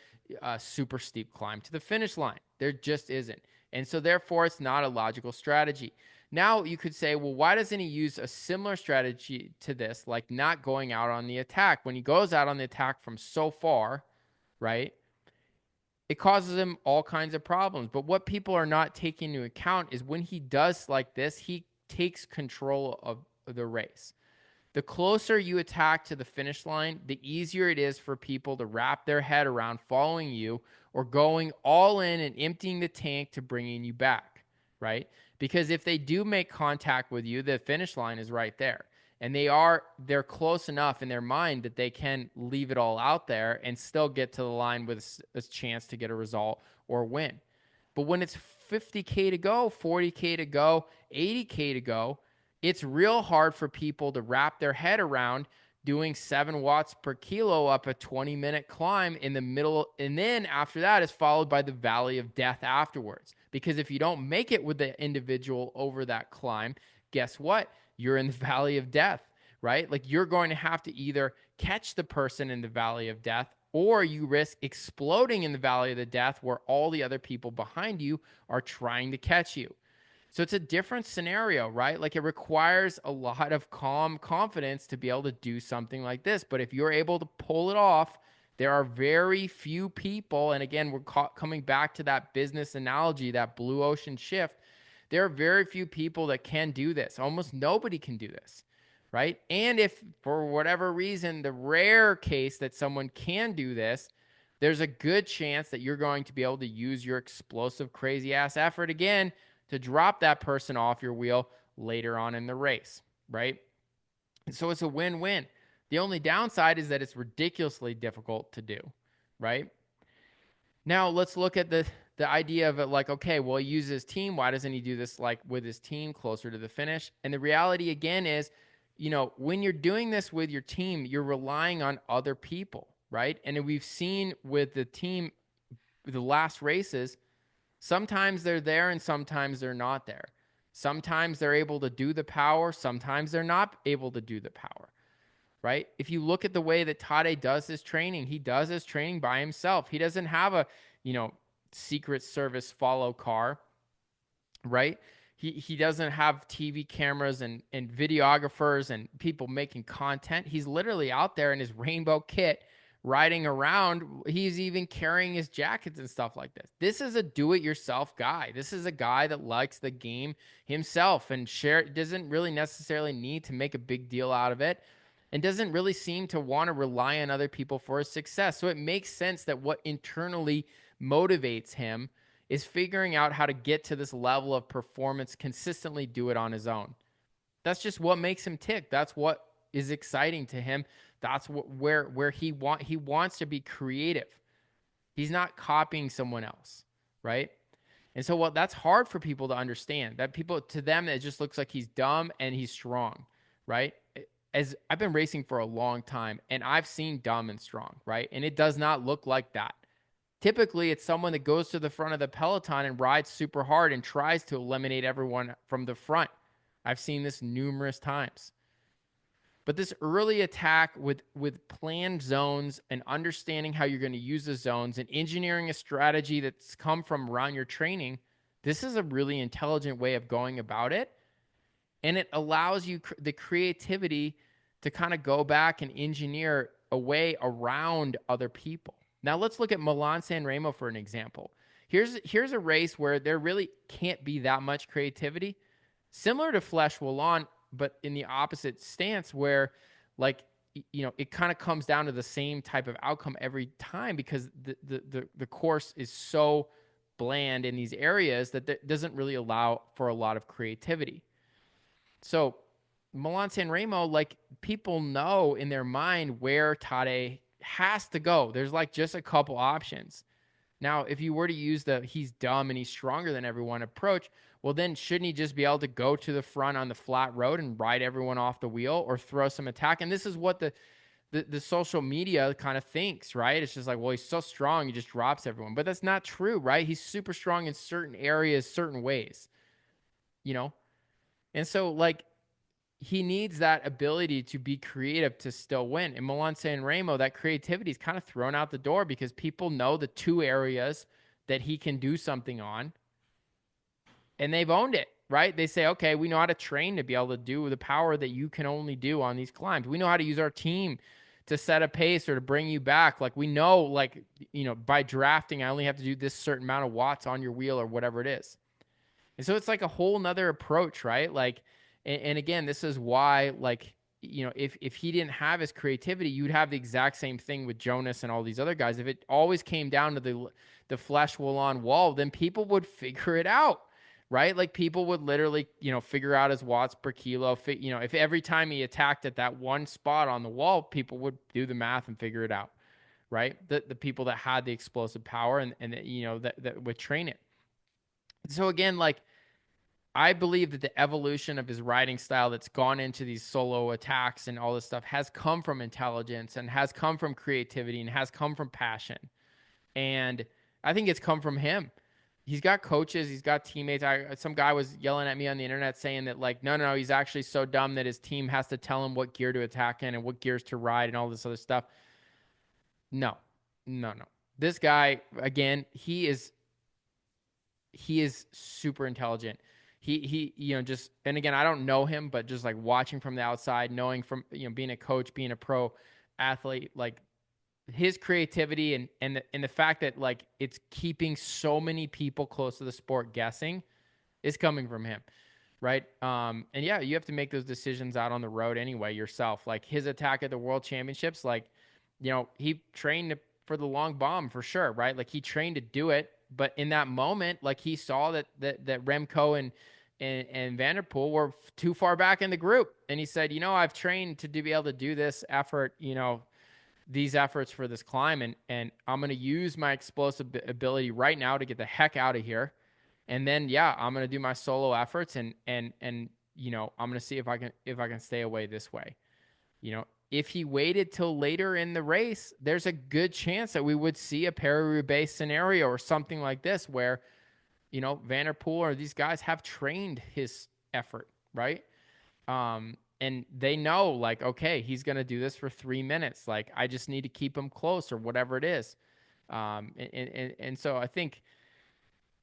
super steep climb to the finish line. There just isn't. And so therefore, it's not a logical strategy. Now you could say, well, why doesn't he use a similar strategy to this, like not going out on the attack? When he goes out on the attack from so far, right, it causes him all kinds of problems. But what people are not taking into account is when he does like this, he takes control of the race. The closer you attack to the finish line, the easier it is for people to wrap their head around following you or going all in and emptying the tank to bringing you back, right? Because if they do make contact with you, the finish line is right there. And they're close enough in their mind that they can leave it all out there and still get to the line with a chance to get a result or win. But when it's 50K to go, 40K to go, 80K to go, it's real hard for people to wrap their head around doing 7 watts per kilo up a 20-minute climb in the middle. And then after that is followed by the valley of death afterwards. Because if you don't make it with the individual over that climb, guess what? You're in the valley of death, right? Like you're going to have to either catch the person in the valley of death or you risk exploding in the valley of the death where all the other people behind you are trying to catch you. So it's a different scenario, right? Like it requires a lot of calm confidence to be able to do something like this. But if you're able to pull it off, there are very few people. And again, we're coming back to that business analogy, that blue ocean shift. There are very few people that can do this. Almost nobody can do this, right? And if for whatever reason, the rare case that someone can do this, there's a good chance that you're going to be able to use your explosive, crazy ass effort again to drop that person off your wheel later on in the race, right? And so it's a win-win. The only downside is that it's ridiculously difficult to do, right? Now let's look at the idea of it like, okay, well, he uses his team. Why doesn't he do this like with his team closer to the finish? And the reality again is, when you're doing this with your team, you're relying on other people, right? And we've seen with the team, the last races, sometimes they're there and sometimes they're not there. Sometimes they're able to do the power. Sometimes they're not able to do the power, right? If you look at the way that Tadej does his training, he does his training by himself. He doesn't have a, Secret Service follow car, right? He doesn't have TV cameras and videographers and people making content. He's literally out there in his rainbow kit riding around. He's even carrying his jackets and stuff like this. This is a do-it-yourself guy. This is a guy that likes the game himself and doesn't really necessarily need to make a big deal out of it and doesn't really seem to want to rely on other people for his success. So it makes sense that what internally motivates him is figuring out how to get to this level of performance, consistently do it on his own. That's just what makes him tick. That's what is exciting to him. That's where he wants to be creative. He's not copying someone else, right? And so that's hard for people to understand. That to them, it just looks like he's dumb and he's strong, right? As I've been racing for a long time and I've seen dumb and strong, right? And it does not look like that. Typically, it's someone that goes to the front of the peloton and rides super hard and tries to eliminate everyone from the front. I've seen this numerous times. But this early attack with planned zones and understanding how you're going to use the zones and engineering a strategy that's come from around your training, this is a really intelligent way of going about it. And it allows you the creativity to kind of go back and engineer a way around other people. Now let's look at Milan-San Remo for an example. Here's a race where there really can't be that much creativity. Similar to Flèche Wallonne, but in the opposite stance where, like, it kind of comes down to the same type of outcome every time because the course is so bland in these areas that doesn't really allow for a lot of creativity. So Milan Sanremo, like people know in their mind where Tade has to go. There's like just a couple options. Now, if you were to use the he's dumb and he's stronger than everyone approach, well, then shouldn't he just be able to go to the front on the flat road and ride everyone off the wheel or throw some attack? And this is what the social media kind of thinks, right? It's just like, well, he's so strong, he just drops everyone. But that's not true, right? He's super strong in certain areas, certain ways, you know? And so, like, he needs that ability to be creative to still win. In Milan San Remo, that creativity is kind of thrown out the door because people know the two areas that he can do something on, and they've owned it, right? They say, okay, we know how to train to be able to do the power that you can only do on these climbs. We know how to use our team to set a pace or to bring you back. Like we know, like, by drafting, I only have to do this certain amount of watts on your wheel or whatever it is. And so it's like a whole nother approach, right? Like, and again, this is why, like, if he didn't have his creativity, you'd have the exact same thing with Jonas and all these other guys. If it always came down to the Flèche Wallonne wall, then people would figure it out, right? Like people would literally, figure out his watts per kilo. If every time he attacked at that one spot on the wall, people would do the math and figure it out, right? The people that had the explosive power and that would train it. So again, like I believe that the evolution of his riding style that's gone into these solo attacks and all this stuff has come from intelligence and has come from creativity and has come from passion. And I think it's come from him. He's got coaches, he's got teammates. Some guy was yelling at me on the internet saying that, like, no, he's actually so dumb that his team has to tell him what gear to attack in and what gears to ride and all this other stuff. No. This guy, again, he is super intelligent. He just, and again, I don't know him, but just like watching from the outside, knowing from, being a coach, being a pro athlete, like his creativity and the fact that like it's keeping so many people close to the sport guessing is coming from him. Right. And yeah, you have to make those decisions out on the road anyway yourself. Like his attack at the world championships, like, he trained for the long bomb for sure. Right. Like he trained to do it. But in that moment, like he saw that Remco and Van der Poel were too far back in the group. And he said, I've trained to be able to do this effort, these efforts for this climb. And I'm going to use my explosive ability right now to get the heck out of here. And then, yeah, I'm going to do my solo efforts and I'm going to see if I can stay away this way. If he waited till later in the race, there's a good chance that we would see a Paris-Roubaix scenario or something like this where, Van der Poel or these guys have trained his effort, right? And they know, like, okay, he's going to do this for 3 minutes. Like, I just need to keep him close or whatever it is. And so I think,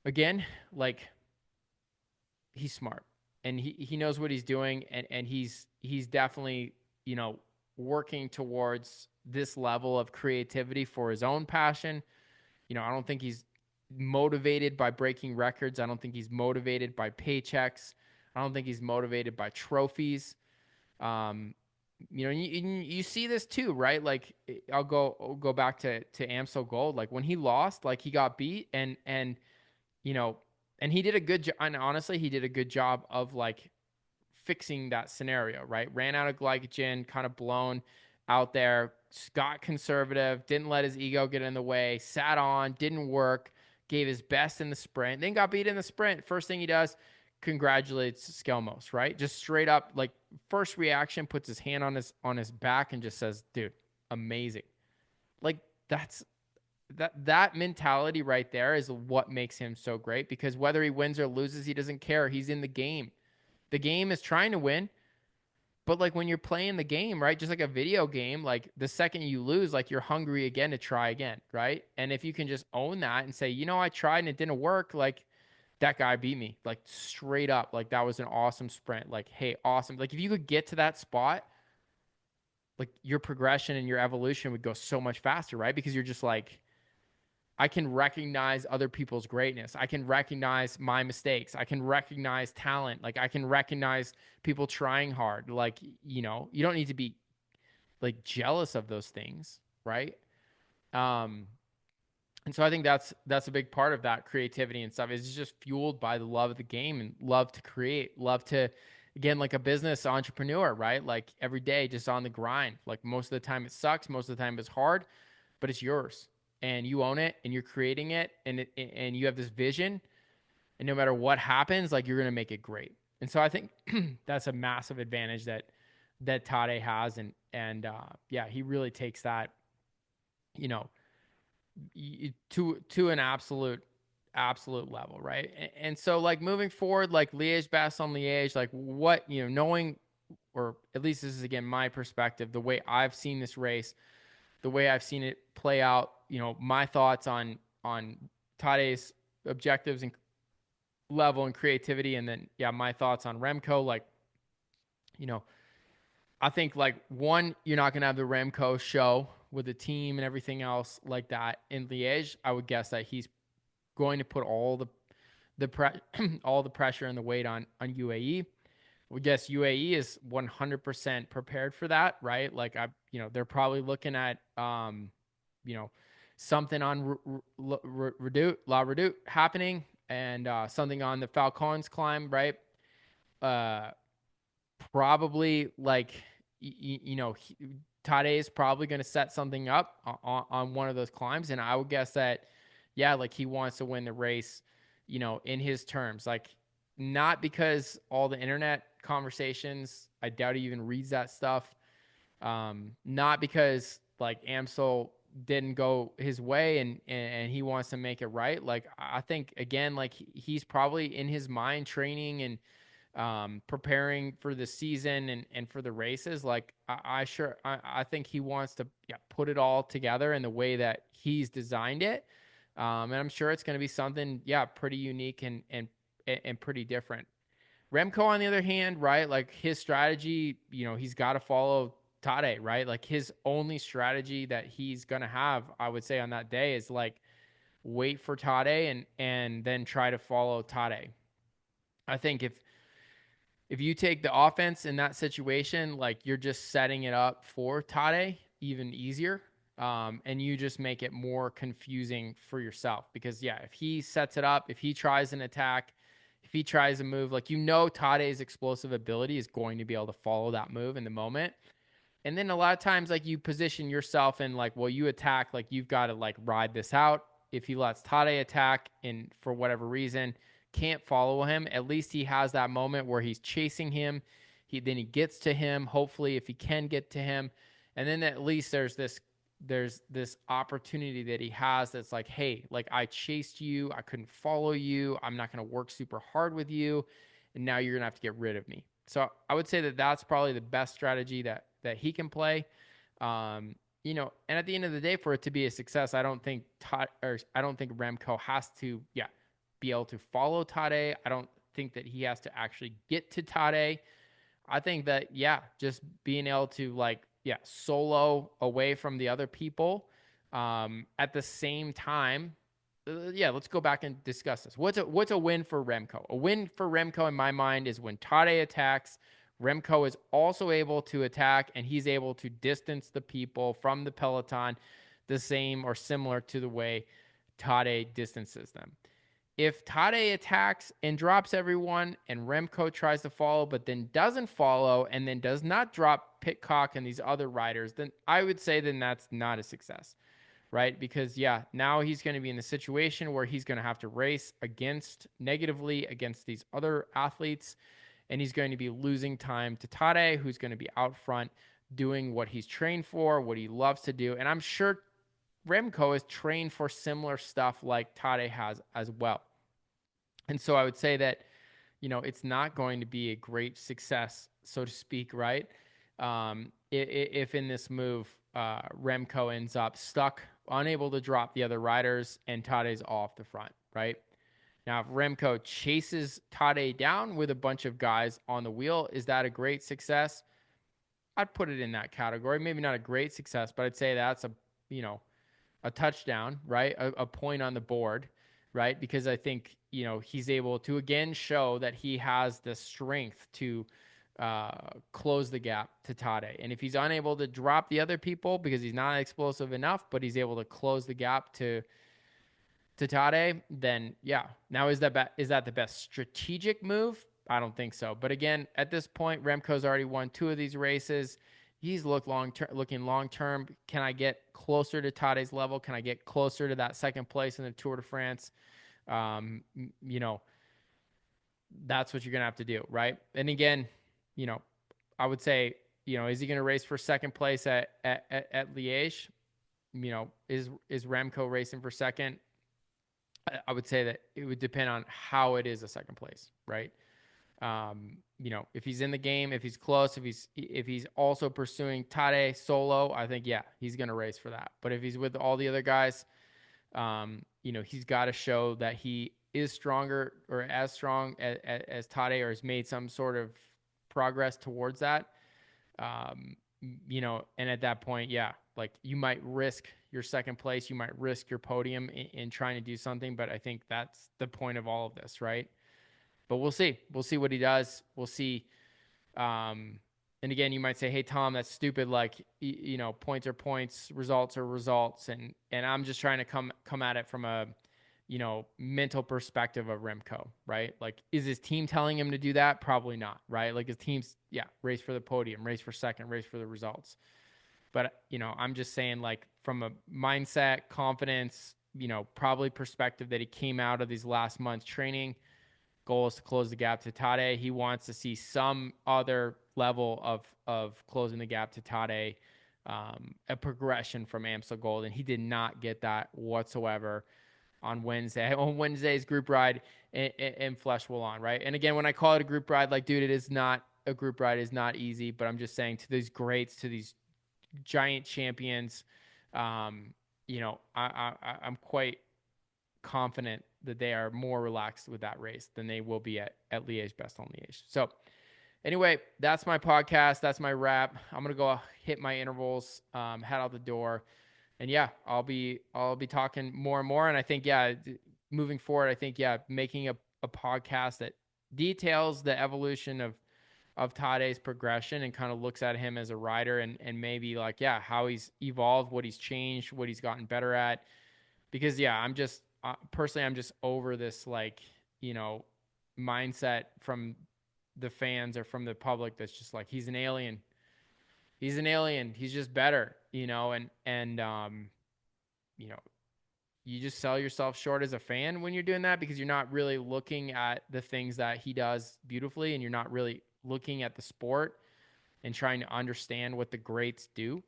again, like, he's smart and he knows what he's doing. And he's definitely, working towards this level of creativity for his own passion. I don't think he's motivated by breaking records. I don't think he's motivated by paychecks. I don't think he's motivated by trophies. You see this too, right? Like I'll go back to Amstel Gold. Like when he lost, like he got beat and and he did a good job. And honestly, he did a good job of like fixing that scenario, right? Ran out of glycogen, kind of blown out there, got conservative, didn't let his ego get in the way, sat on, didn't work, gave his best in the sprint, then got beat in the sprint. First thing he does, congratulates Skelmos, right? Just straight up, like first reaction, puts his hand on his back and just says, dude, amazing. Like that mentality right there is what makes him so great, because whether he wins or loses, he doesn't care. He's in the game. The game is trying to win, but like when you're playing the game, right, just like a video game, like the second you lose, like you're hungry again to try again, right? And if you can just own that and say, I tried and it didn't work, like that guy beat me, like straight up, like that was an awesome sprint, like, hey, awesome. Like if you could get to that spot, like your progression and your evolution would go so much faster, right? Because you're just like, I can recognize other people's greatness. I can recognize my mistakes. I can recognize talent. Like I can recognize people trying hard. Like, you don't need to be like jealous of those things, right? And so I think that's a big part of that creativity and stuff is just fueled by the love of the game and love to create, love to again, like a business entrepreneur, right? Like every day just on the grind. Like most of the time it sucks, most of the time it's hard, but it's yours and you own it and you're creating it, and you have this vision, and no matter what happens, like you're going to make it great. And so I think that's a massive advantage that Tade has. And yeah, he really takes that, you know, to an absolute level, right? And so like moving forward, like Liège-Bastogne-Liège, like what, knowing, or at least this is again my perspective, the way I've seen this race, the way I've seen it play out, my thoughts on Tade's objectives and level and creativity, and then yeah, my thoughts on Remco. Like, you know, I think like one, you're not gonna have the Remco show with the team and everything else like that in Liège. I would guess that he's going to put all all the pressure and the weight on UAE. We guess UAE is 100% prepared for that, right? Like they're probably looking at you know, something on La Redoute happening, and something on the Falcons climb, right? Uh, Probably like Tade is probably going to set something up on one of those climbs, and I would guess that yeah, like he wants to win the race, in his terms, like not because all the internet conversations, I doubt he even reads that stuff. Not because like Amstel didn't go his way and he wants to make it right. Like I think again, like he's probably in his mind training and preparing for the season and for the races. Like I think he wants to put it all together in the way that he's designed it. And I'm sure it's going to be something, pretty unique and pretty different. Remco, on the other hand, right, like his strategy, he's got to follow Tade, right? Like his only strategy that he's going to have, I would say, on that day is like wait for Tade and then try to follow Tade. I think if you take the offense in that situation, like you're just setting it up for Tade even easier. And you just make it more confusing for yourself because if he sets it up, if he tries an attack, if he tries a move, like Tade's explosive ability is going to be able to follow that move in the moment. And then a lot of times, like you position yourself in like, well, you attack, like you've got to like ride this out. If he lets Tade attack and for whatever reason can't follow him, at least he has that moment where he's chasing him. Then he gets to him, hopefully, if he can get to him. And then at least there's this opportunity that he has that's like, hey, like I chased you, I couldn't follow you, I'm not going to work super hard with you, and now you're going to have to get rid of me. So I would say that that's probably the best strategy that he can play. And at the end of the day, for it to be a success, I don't think Remco has to be able to follow Tade. I don't think that he has to actually get to Tade. I think that just being able to like solo away from the other people at the same time. Let's go back and discuss this. What's a win for Remco? A win for Remco in my mind is when Tade attacks, Remco is also able to attack, and he's able to distance the people from the peloton the same or similar to the way Tade distances them. If Tade attacks and drops everyone and Remco tries to follow but then doesn't follow and then does not drop Pidcock and these other riders, then I would say then that's not a success, right? Because now he's going to be in the situation where he's going to have to race negatively against these other athletes, and he's going to be losing time to Tade, who's going to be out front doing what he's trained for, what he loves to do. And I'm sure Remco is trained for similar stuff like Tade has as well. And so I would say that, it's not going to be a great success, so to speak, right? If in this move, Remco ends up stuck, unable to drop the other riders, and Tade's off the front, right? Now, if Remco chases Tade down with a bunch of guys on the wheel, is that a great success? I'd put it in that category. Maybe not a great success, but I'd say that's a touchdown, right? A point on the board, right? Because I think, he's able to again show that he has the strength to close the gap to Tade. And if he's unable to drop the other people because he's not explosive enough, but he's able to close the gap to Tade, then now is that the best strategic move? I don't think so. But again, at this point, Remco's already won 2 of these races. He's looking long term. Can I get closer to Tade's level? Can I get closer to that second place in the Tour de France? You know, that's what you're going to have to do, right? And again, you know, I would say, you know, is he going to race for second place at Liège? You know, is Remco racing for second? I would say that it would depend on how it is a second place, right? You know, if he's in the game, if he's close, if he's also pursuing Tade solo, I think he's going to race for that. But if he's with all the other guys, you know, he's got to show that he is stronger or as strong as Tade, or has made some sort of progress towards that. You know, and at that point, like you might risk your second place, you might risk your podium in trying to do something. But I think that's the point of all of this, right? But we'll see. We'll see what he does. We'll see. And again, you might say, "Hey, Tom, that's stupid. Like, you know, points are points, results are results." And I'm just trying to come at it from a, you know, mental perspective of Remco, right? Like, is his team telling him to do that? Probably not, right? Like his team's, race for the podium, race for second, race for the results. But, you know, I'm just saying, like, from a mindset, confidence, you know, probably perspective that he came out of these last months training. Goal is to close the gap to Tade. He wants to see some other level of closing the gap to Tade, a progression from Amstel Gold, and he did not get that whatsoever on Wednesday. On Wednesday's group ride in Flèche Wallonne, right? And again, when I call it a group ride, like, dude, it is not a group ride. It's not easy, but I'm just saying, to these greats, to these giant champions, you know, I'm quite confident that they are more relaxed with that race than they will be at Liège-Bastogne-Liège. So anyway, that's my podcast. That's my wrap. I'm going to go hit my intervals, head out the door. And I'll be talking more and more. And I think, moving forward, I think, making a podcast that details the evolution of Tade's progression and kind of looks at him as a rider and maybe like, how he's evolved, what he's changed, what he's gotten better at. Because I'm just, personally, I'm just over this, like, you know, mindset from the fans or from the public that's just like, he's an alien. He's an alien. He's just better, you know, and you know, you just sell yourself short as a fan when you're doing that, because you're not really looking at the things that he does beautifully, and you're not really looking at the sport and trying to understand what the greats do.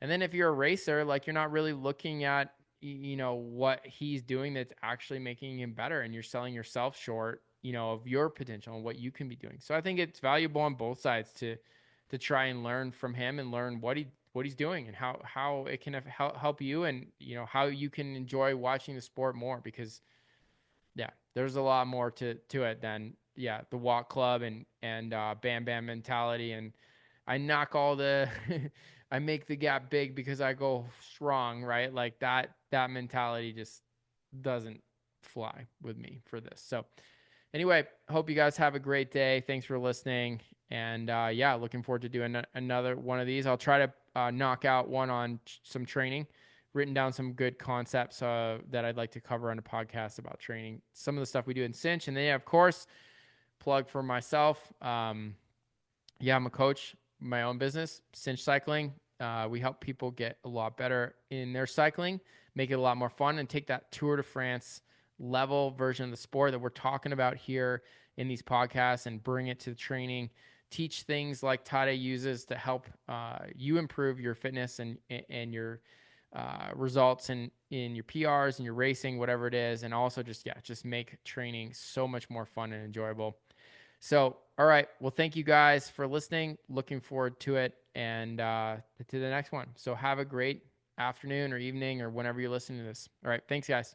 And then if you're a racer, like, you're not really looking at, you know, what he's doing that's actually making him better, and you're selling yourself short, you know, of your potential and what you can be doing. So I think it's valuable on both sides to try and learn from him and learn what he's doing and how it can help you, and, you know, how you can enjoy watching the sport more, because there's a lot more to it than the walk club and bam bam mentality, and I knock all the I make the gap big because I go strong, right? Like that mentality just doesn't fly with me for this. So anyway, hope you guys have a great day. Thanks for listening. And looking forward to doing another one of these. I'll try to knock out one on some training, written down some good concepts that I'd like to cover on a podcast about training, some of the stuff we do in Cinch. And then, of course, plug for myself. I'm a coach, my own business, Cinch Cycling. We help people get a lot better in their cycling, make it a lot more fun, and take that Tour de France level version of the sport that we're talking about here in these podcasts and bring it to the training. Teach things like Tade uses to help you improve your fitness and your results in your PRs and your racing, whatever it is. And also just make training so much more fun and enjoyable. So, all right. Well, thank you guys for listening. Looking forward to it and to the next one. So have a great afternoon or evening or whenever you're listening to this. All right. Thanks, guys.